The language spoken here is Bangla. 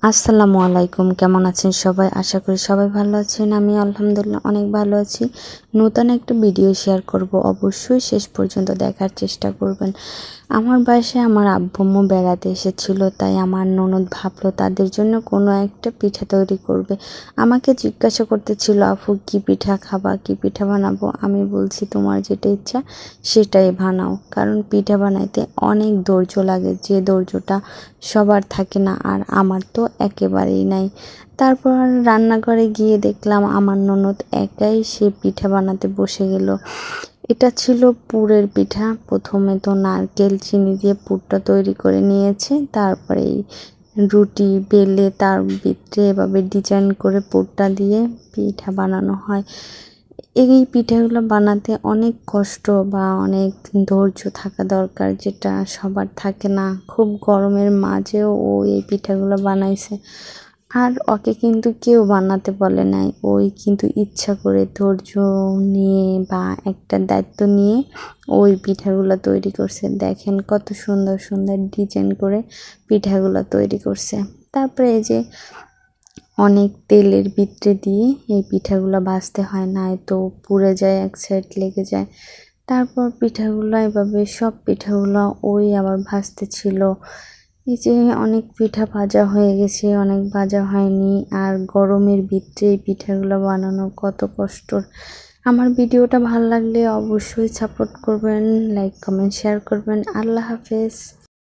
আসসালামু আলাইকুম, কেমন আছেন সবাই? আশা করি সবাই ভালো আছেন। আমি আলহামদুলিল্লাহ অনেক ভালো আছি। নতুন একটা ভিডিও শেয়ার করব, অবশ্যই শেষ পর্যন্ত দেখার চেষ্টা করবেন। আমার বাসায় আমার আব্বু-আম্মু বেড়াতে এসেছিল, তাই আমার ননদ ভাবলো তাদের জন্য কোনো একটা পিঠা তৈরি করবে। আমাকে জিজ্ঞাসা করতেছিল, আপু কী পিঠা খাবা, কী পিঠা বানাবো? আমি বলছি তোমার যেটা ইচ্ছা সেটাই বানাও, কারণ পিঠা বানাইতে অনেক ধৈর্য লাগে, যে ধৈর্যটা সবার থাকে না, আর আমার তো একেবারেই নাই। তারপর রান্নাঘরে গিয়ে দেখলাম আমার ননদ একাই সে পিঠা বানাতে বসে গেল। এটা ছিল পুরের পিঠা। প্রথমে তো নারকেল চিনি দিয়ে পুরটা তৈরি করে নিয়েছে, তারপরে রুটি বেলে তার ভিতরে এভাবে ডিজাইন করে পুরটা দিয়ে পিঠা বানানো হয়। এই পিঠাগুলো বানাতে অনেক কষ্ট বা অনেক ধৈর্য থাকা দরকার, যেটা সবার থাকে না। খুব গরমের মাঝেও ও এই পিঠাগুলো বানাইছে, আর ওকে কিন্তু কেউ বানাতে বলে নাই। ওই কিন্তু ইচ্ছা করে ধৈর্য নিয়ে বা একটা দায়িত্ব নিয়ে ওই পিঠাগুলো তৈরি করছে। দেখেন কত সুন্দর সুন্দর ডিজাইন করে পিঠাগুলো তৈরি করছে। তারপরে এই যে অনেক তেলের ভিতরে দিয়ে এই পিঠাগুলো ভাজতে হয়, না তো পুড়ে যায়, এক সাইড লেগে যায়। তারপর পিঠাগুলো এভাবে সব পিঠাগুলো ওই আবার ভাজতে ছিল। এই যে অনেক পিঠা ভাজা হয়ে গেছে, অনেক ভাজা হয়নি। আর গরমের ভিতরে এই পিঠাগুলো বানানো কত কষ্টর। আমার ভিডিওটা ভালো লাগলে অবশ্যই সাপোর্ট করবেন, লাইক কমেন্ট শেয়ার করবেন। আল্লাহ হাফেজ।